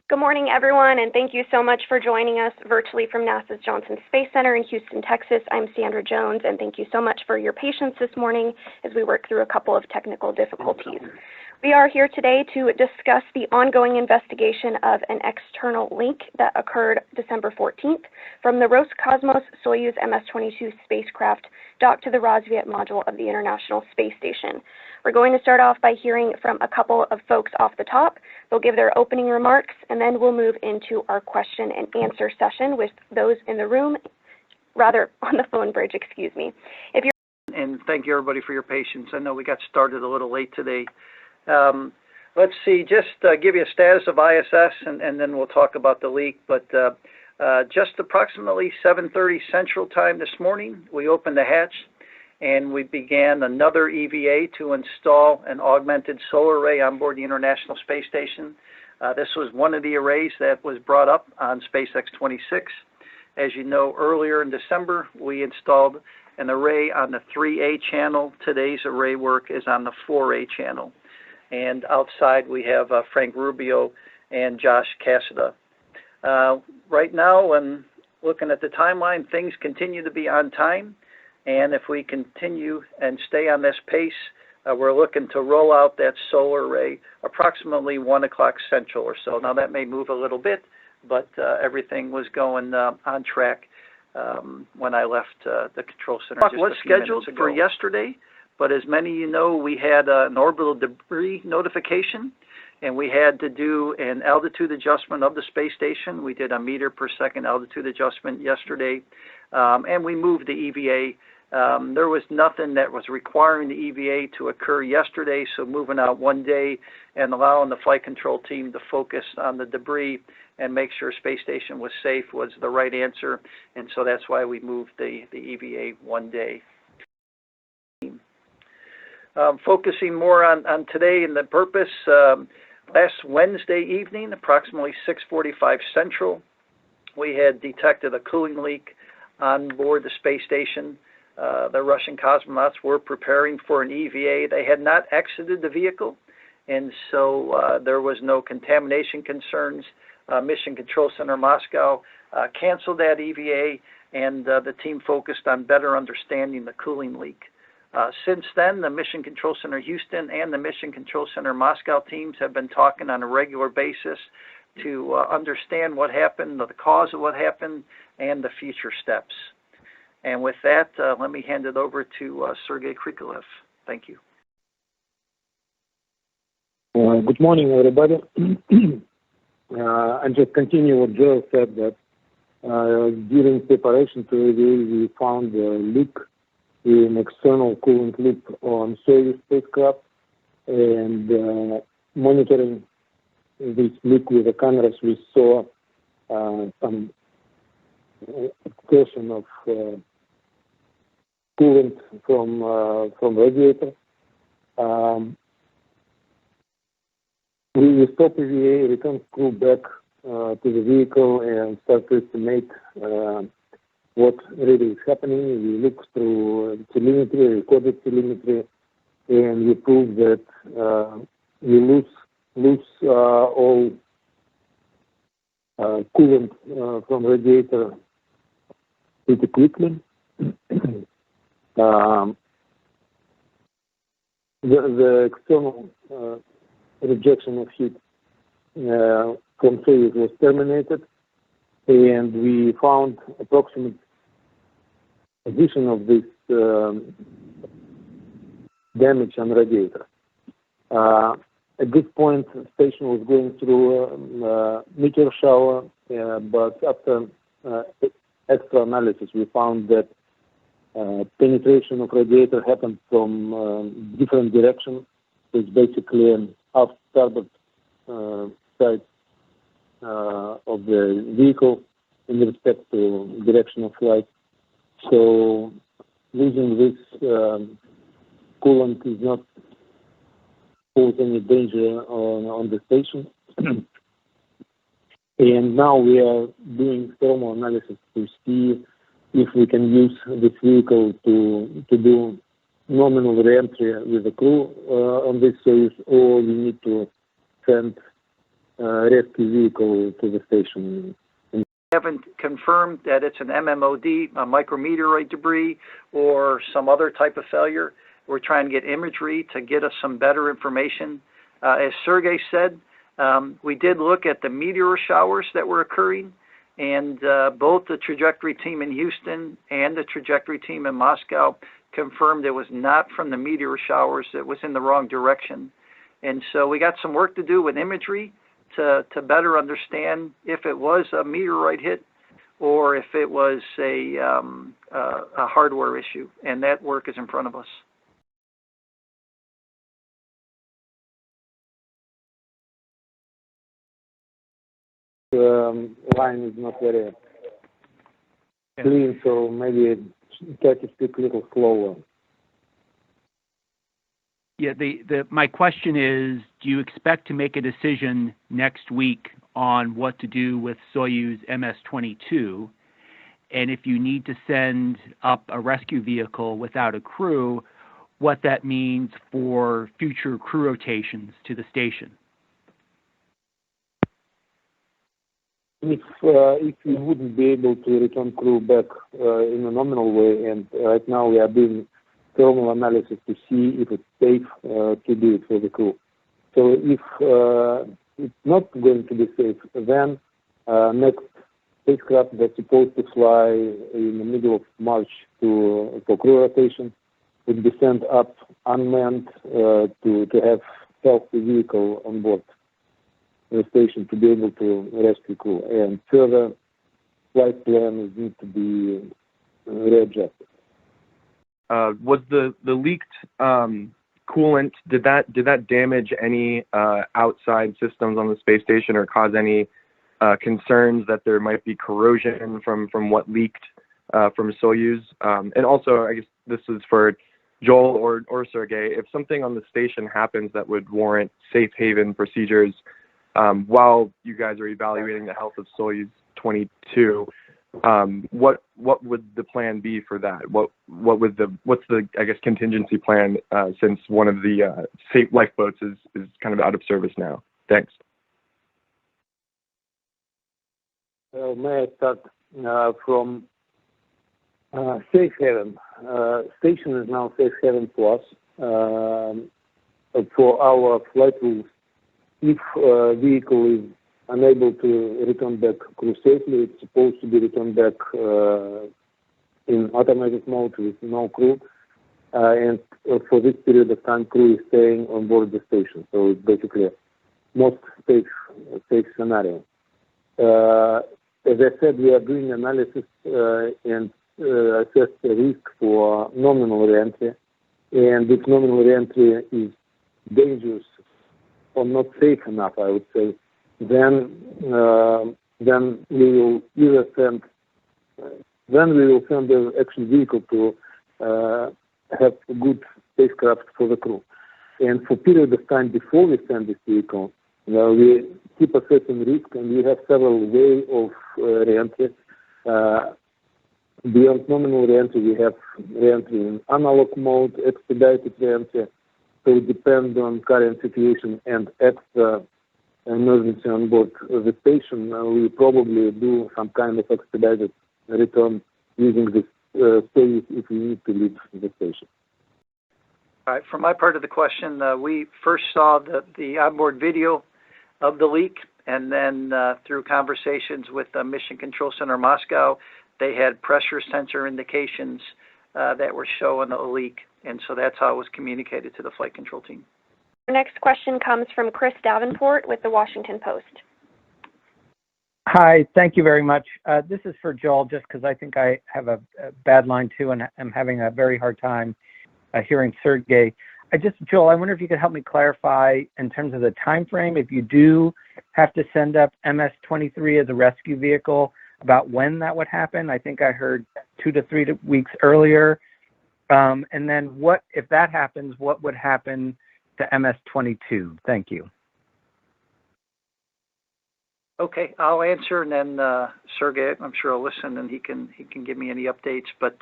Good morning, everyone, and thank you so much for joining us virtually from NASA's Johnson Space Center in Houston, Texas. I'm Sandra Jones, and thank you so much for your patience this morning as we work through a couple of technical difficulties. We are here today to discuss the ongoing investigation of an external leak that occurred December 14th from the Roscosmos Soyuz MS-22 spacecraft docked to the Rasyet module of the International Space Station. We're going to start off by hearing from a couple of folks off the top. They'll give their opening remarks, and then we'll move into our question and answer session with those in the room, rather on the phone bridge, excuse me. And thank you, everybody, for your patience. I know we got started a little late today. Let's see, just give you a status of ISS, and then we'll talk about the leak. But just approximately 7:30 Central Time this morning, we opened the hatch, and we began another EVA to install an augmented solar array on board the International Space Station. This was one of the arrays that was brought up on SpaceX 26. As you know, earlier in December, we installed an array on the 3A channel. Today's array work is on the 4A channel. And outside we have Frank Rubio and Josh Cassada. Right now, when looking at the timeline, things continue to be on time. And if we continue and stay on this pace, we're looking to roll out that solar array approximately 1 o'clock Central or so. Now that may move a little bit, but everything was going on track when I left the control center just a few minutes ago. Was scheduled for yesterday. But as many of you know, we had an orbital debris notification, and we had to do an altitude adjustment of the space station. We did a meter-per-second altitude adjustment yesterday, and we moved the EVA. There was nothing that was requiring the EVA to occur yesterday, so moving out 1 day and allowing the flight control team to focus on the debris and make sure space station was safe was the right answer, and so that's why we moved the EVA 1 day. Focusing more on today and the purpose, last Wednesday evening, approximately 6:45 Central, we had detected a cooling leak on board the space station. The Russian cosmonauts were preparing for an EVA. They had not exited the vehicle, and so there was no contamination concerns. Mission Control Center Moscow canceled that EVA, and the team focused on better understanding the cooling leak. Since then, the Mission Control Center Houston and the Mission Control Center Moscow teams have been talking on a regular basis to understand what happened, the cause of what happened, and the future steps. And with that, let me hand it over to Sergei Krikalev. Thank you. Good morning, everybody. And just continue what Joe said, that during preparation to review, we found a leak in external coolant loop on Soyuz spacecraft, and monitoring this leak with the cameras, we saw some excursion of coolant from radiator. We stopped EVA, returned crew back to the vehicle, and start to estimate what really is happening. We looked through telemetry, recorded telemetry, and we proved that we lose all coolant from radiator pretty quickly. The external rejection of heat from Soyuz was terminated, and we found approximate addition of this damage on radiator. At this point, the station was going through a meteor shower, but after extra analysis, we found that penetration of radiator happened from different directions. It's basically an starboard side of the vehicle in respect to direction of flight. So losing this coolant is not pose any danger on the station. And now we are doing thermal analysis to see if we can use this vehicle to do nominal reentry with the crew on this Soyuz, or we need to send rescue vehicle to the station. We haven't confirmed that it's an MMOD, a micro-meteorite debris, or some other type of failure. We're trying to get imagery to get us some better information. As Sergey said, we did look at the meteor showers that were occurring, and both the trajectory team in Houston and the trajectory team in Moscow confirmed it was not from the meteor showers, it was in the wrong direction. And so we got some work to do with imagery to better understand if it was a meteorite hit or if it was a hardware issue, and that work is in front of us. Line is not very clean, so maybe try to speak a little slower. Yeah, my question is, do you expect to make a decision next week on what to do with Soyuz MS-22? And if you need to send up a rescue vehicle without a crew, what that means for future crew rotations to the station? If we wouldn't be able to return crew back in a nominal way, and right now we are doing thermal analysis to see if it's safe to do it for the crew. So if it's not going to be safe, then next spacecraft that's supposed to fly in the middle of March for crew rotation would be sent up unmanned to have healthy vehicle on board the station to be able to rescue crew. And further flight plans need to be readjusted. Was the leaked coolant, did that damage any outside systems on the space station or cause any concerns that there might be corrosion from what leaked from Soyuz? And also, I guess this is for Joel or Sergey, if something on the station happens that would warrant safe haven procedures while you guys are evaluating the health of Soyuz 22, what would the plan be for that? What's the I guess contingency plan since one of the safe lifeboats is kind of out of service now? Thanks. May I start from safe haven? Station is now safe haven for us. For our flight rules, if a vehicle is unable to return back crew safely, it's supposed to be returned back in automatic mode with no crew. And for this period of time, crew is staying on board the station. So it's basically most safe scenario. As I said, we are doing analysis and assess the risk for nominal reentry. And if nominal reentry is dangerous or not safe enough, I would say, then we will either send the actual vehicle to have a good spacecraft for the crew. And for period of time before we send this vehicle, we keep assessing risk, and we have several ways of reentry. Beyond nominal reentry, we have reentry in analog mode, expedited reentry. So it depends on current situation and extra emergency on board the station. We probably do some kind of expedited return using this Soyuz if we need to leave the station. All right, for my part of the question, we first saw the onboard video of the leak, and then through conversations with the Mission Control Center Moscow, they had pressure sensor indications that were showing a leak, and so that's how it was communicated to the flight control team. Our next question comes from Chris Davenport with the Washington Post. Hi, thank you very much. This is for Joel, just because I think I have a bad line too, and I'm having a very hard time hearing Sergey. Joel, I wonder if you could help me clarify in terms of the time frame, if you do have to send up MS-23 as a rescue vehicle, about when that would happen. I think I heard 2 to 3 weeks earlier. And then what, if that happens, what would happen to MS-22? Thank you. Okay, I'll answer, and then Sergey, I'm sure, will listen, and he can give me any updates. But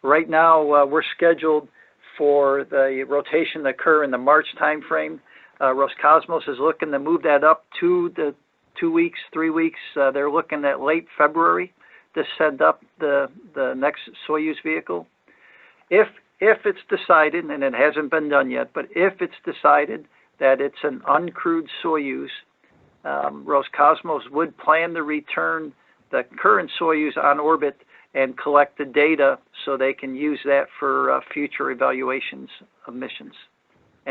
right now, we're scheduled for the rotation to occur in the March timeframe. Roscosmos is looking to move that up to the 2 weeks, 3 weeks. They're looking at late February to send up the next Soyuz vehicle. If it's decided, and it hasn't been done yet, but if it's decided that it's an uncrewed Soyuz, Roscosmos would plan to return the current Soyuz on orbit and collect the data so they can use that for future evaluations of missions.